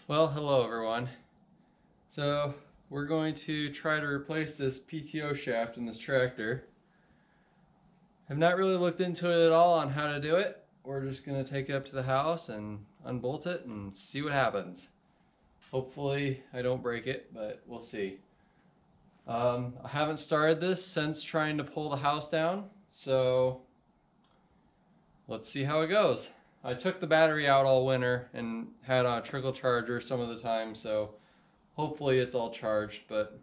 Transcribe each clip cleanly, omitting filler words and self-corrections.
Well, hello everyone. So we're going to try to replace this PTO shaft in this tractor. I've not really looked into it at all on how to do it. We're just going to take it up to the house and unbolt it and see what happens. Hopefully I don't break it, but we'll see. I haven't started this since trying to pull the house down, so let's see how it goes. I took the battery out all winter and had a trickle charger some of the time, so hopefully it's all charged, but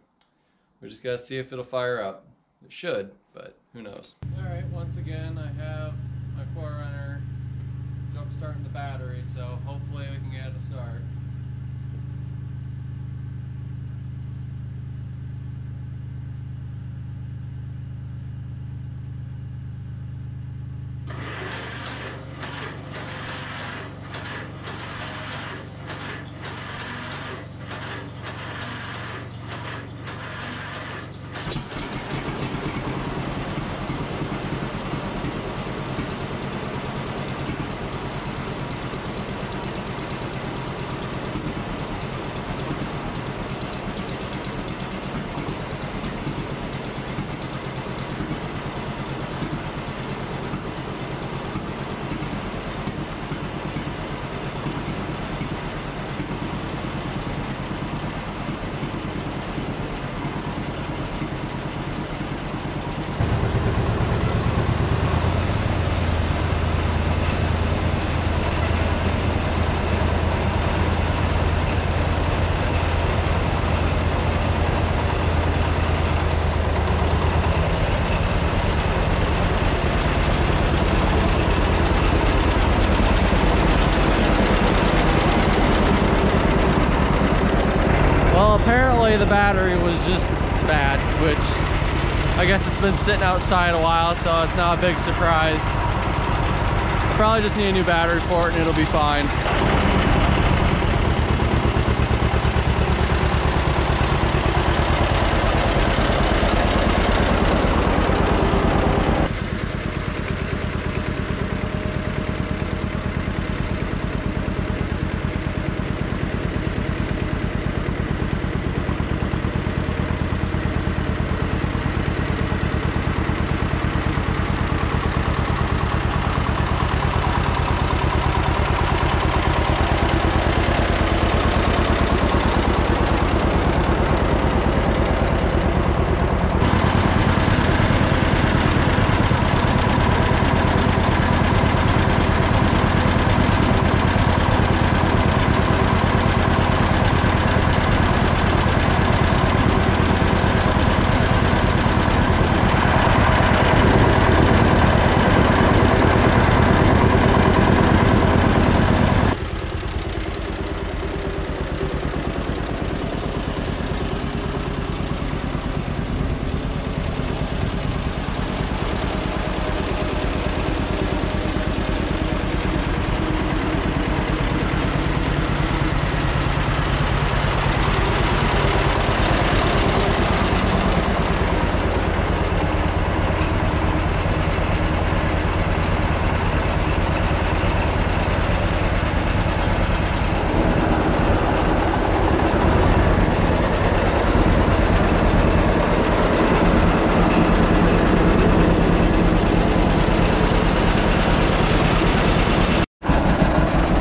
we just gotta see if it'll fire up. It should, but who knows. Alright, once again I have my Forerunner jump starting the battery, so hopefully we can get it to start. Apparently the battery was just bad, which I guess it's been sitting outside a while, so it's not a big surprise. I probably just need a new battery for it and it'll be fine.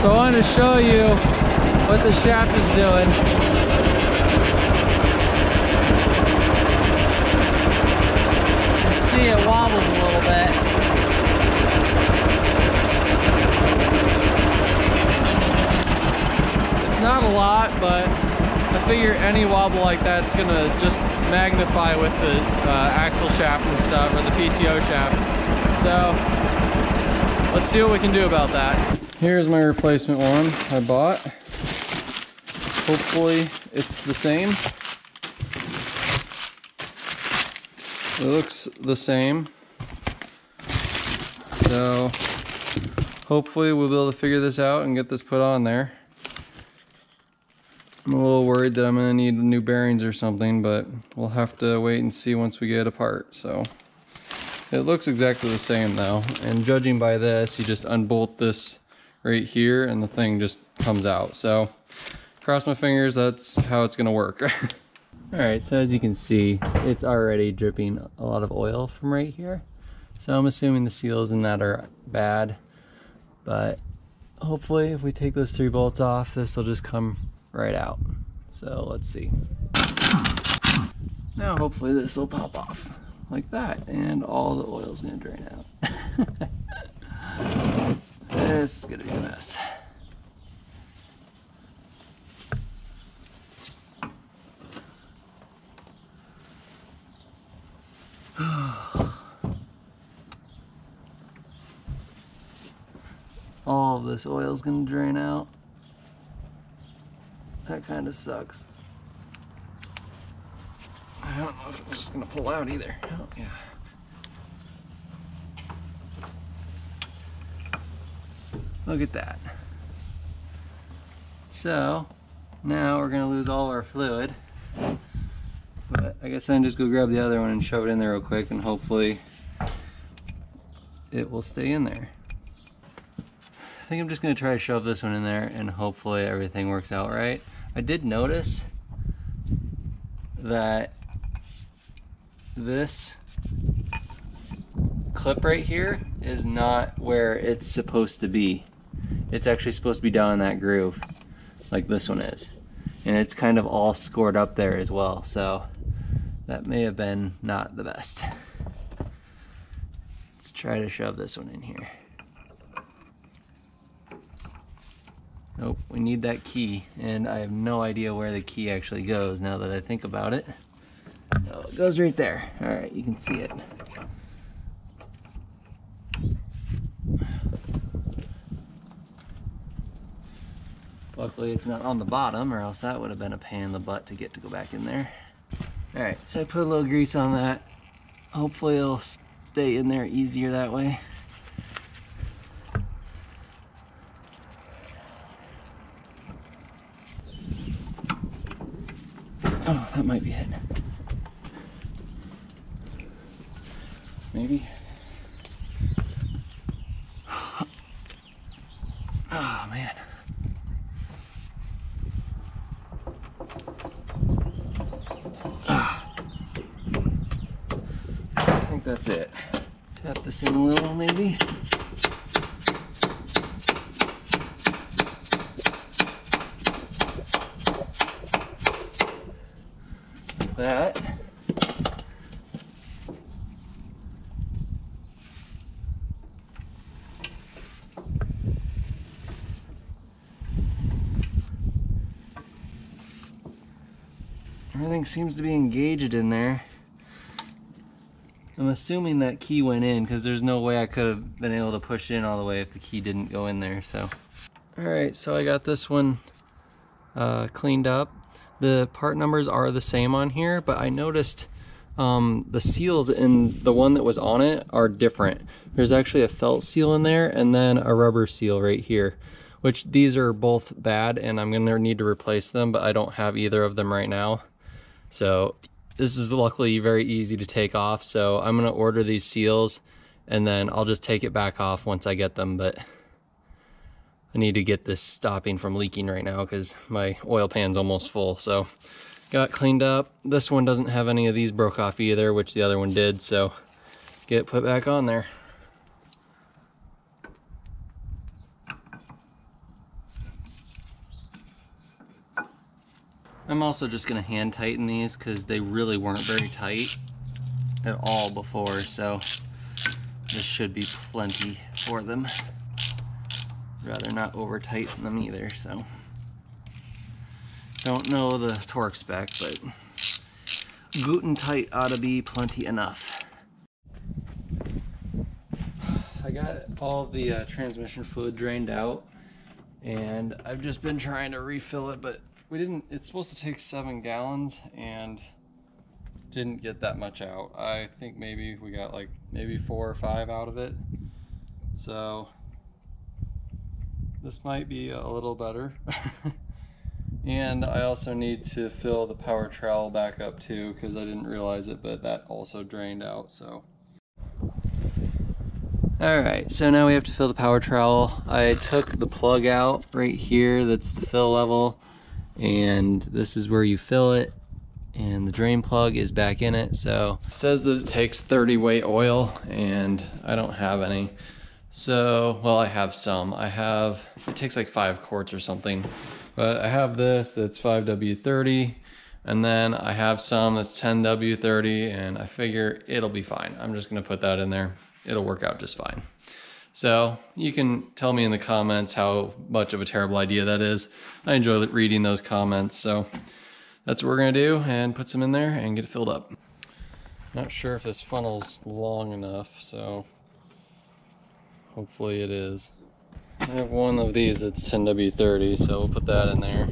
So I wanted to show you what the shaft is doing. You can see it wobbles a little bit. It's not a lot, but I figure any wobble like that's gonna just magnify with the axle shaft and stuff, or the PTO shaft. So let's see what we can do about that. Here's my replacement one I bought. Hopefully it's the same. It looks the same. So hopefully we'll be able to figure this out and get this put on there. I'm a little worried that I'm gonna need new bearings or something, but we'll have to wait and see once we get it apart. So it looks exactly the same though, and judging by this, you just unbolt this right here and the thing just comes out. So cross my fingers, that's how it's gonna work. All right, so as you can see, it's already dripping a lot of oil from right here. So I'm assuming the seals in that are bad, but hopefully if we take those 3 bolts off, this will just come right out. So let's see. Now hopefully this will pop off like that, and all the oil's gonna drain out. This is gonna be a mess. All of this oil is going to drain out. That kind of sucks. I don't know if it's just going to pull out either. Oh, yeah. Look at that. So now we're going to lose all our fluid. But I guess I can just go grab the other one and shove it in there real quick, and hopefully it will stay in there. I think I'm just going to try to shove this one in there and hopefully everything works out right. I did notice that this clip right here is not where it's supposed to be. It's actually supposed to be down in that groove like this one is. And it's kind of all scored up there as well, so that may have been not the best. Let's try to shove this one in here. Nope, we need that key, and I have no idea where the key actually goes now that I think about it. Oh, it goes right there. All right, you can see it. Luckily it's not on the bottom, or else that would have been a pain in the butt to go back in there. All right, so I put a little grease on that. Hopefully it'll stay in there easier that way. Oh, that might be it. Maybe. Oh, man. I think that's it. Tap this in a little, maybe. That. Everything seems to be engaged in there. I'm assuming that key went in because there's no way I could have been able to push in all the way if the key didn't go in there. So, all right, so I got this one cleaned up. The part numbers are the same on here, but I noticed the seals in the one that was on it are different. There's actually a felt seal in there and then a rubber seal right here, which these are both bad and I'm gonna need to replace them, but I don't have either of them right now. So this is luckily very easy to take off. So I'm gonna order these seals and then I'll just take it back off once I get them, but I need to get this stopping from leaking right now because my oil pan's almost full. So got it cleaned up. This one doesn't have any of these broke off either, which the other one did. So get it put back on there. I'm also just gonna hand tighten these because they really weren't very tight at all before. So this should be plenty for them. Rather not over tighten them either, so don't know the torque spec, but good and tight ought to be plenty enough. I got all of the transmission fluid drained out and I've just been trying to refill it, but it's supposed to take 7 gallons and didn't get that much out. I think maybe we got like maybe 4 or 5 out of it, so this might be a little better. And I also need to fill the power trowel back up too because I didn't realize it, but that also drained out. So alright, so now we have to fill the power trowel. I took the plug out right here, that's the fill level, and this is where you fill it, and the drain plug is back in it. So it says that it takes 30 weight oil, and I don't have any. So, well, I have some. It takes like 5 quarts or something, but I have this that's 5W30, and then I have some that's 10W30, and I figure it'll be fine. I'm just gonna put that in there. It'll work out just fine. So you can tell me in the comments how much of a terrible idea that is. I enjoy reading those comments, so that's what we're gonna do, and put some in there and get it filled up. Not sure if this funnel's long enough, so hopefully it is. I have one of these that's 10W30, so we'll put that in there.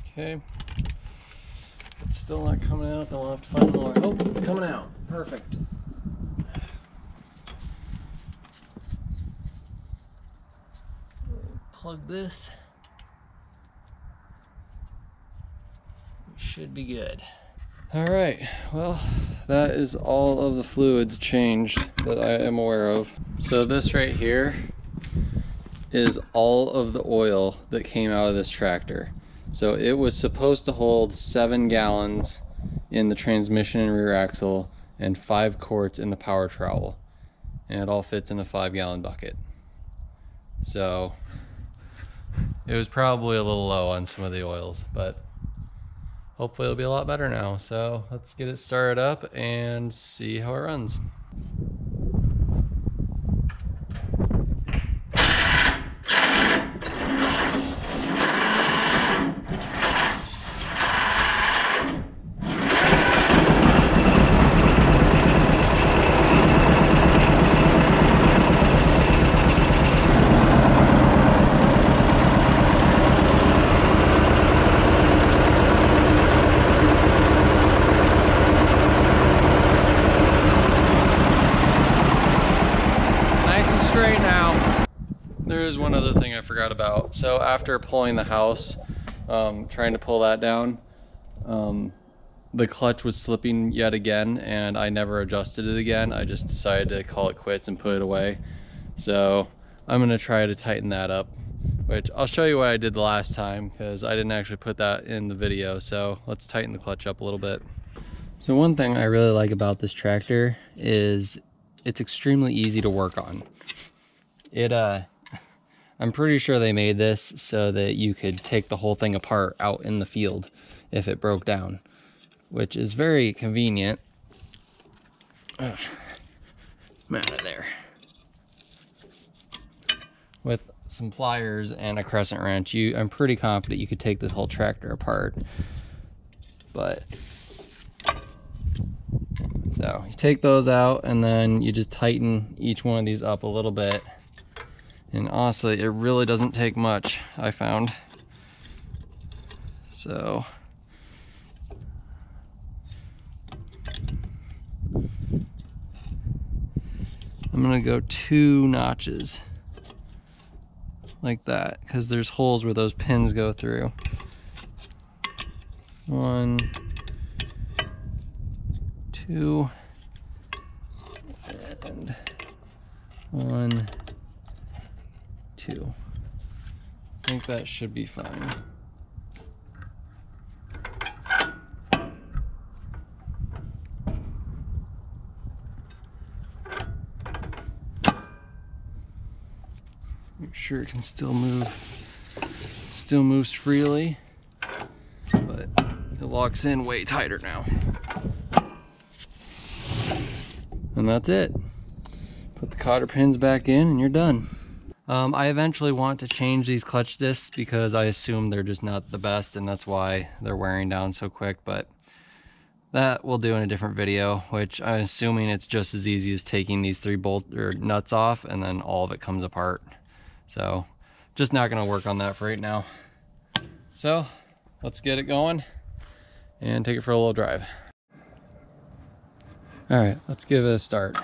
Okay. It's still not coming out, then we'll have to find more. Oh, it's coming out. Perfect. Plug this. We should be good. All right, well, that is all of the fluids changed that I am aware of. So this right here is all of the oil that came out of this tractor. So it was supposed to hold 7 gallons in the transmission and rear axle and 5 quarts in the power trowel. And it all fits in a 5-gallon bucket. So it was probably a little low on some of the oils, but hopefully it'll be a lot better now. So let's get it started up and see how it runs. Straight now. There is one other thing I forgot about. So after pulling the house, trying to pull that down, the clutch was slipping yet again, and I never adjusted it again. I just decided to call it quits and put it away. So I'm gonna try to tighten that up, which I'll show you what I did the last time, because I didn't actually put that in the video. So let's tighten the clutch up a little bit. So one thing I really like about this tractor is it's extremely easy to work on. I'm pretty sure they made this so that you could take the whole thing apart out in the field if it broke down, which is very convenient. I'm out of there. With some pliers and a crescent wrench, I'm pretty confident you could take this whole tractor apart. But so you take those out, and then you just tighten each one of these up a little bit. And honestly, it really doesn't take much, I found. So I'm gonna go 2 notches like that, because there's holes where those pins go through. 1, 2, and 1, 2. I think that should be fine. Make sure it can still move. Still moves freely, but it locks in way tighter now. And that's it. Put the cotter pins back in and you're done. I eventually want to change these clutch discs because I assume they're just not the best, and that's why they're wearing down so quick, but that we'll do in a different video, which I'm assuming it's just as easy as taking these 3 nuts off and then all of it comes apart. So just not going to work on that for right now. So let's get it going and take it for a little drive. All right, let's give it a start.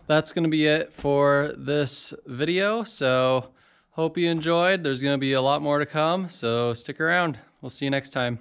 that's going to be it for this video. So hope you enjoyed. There's going to be a lot more to come, so stick around. We'll see you next time.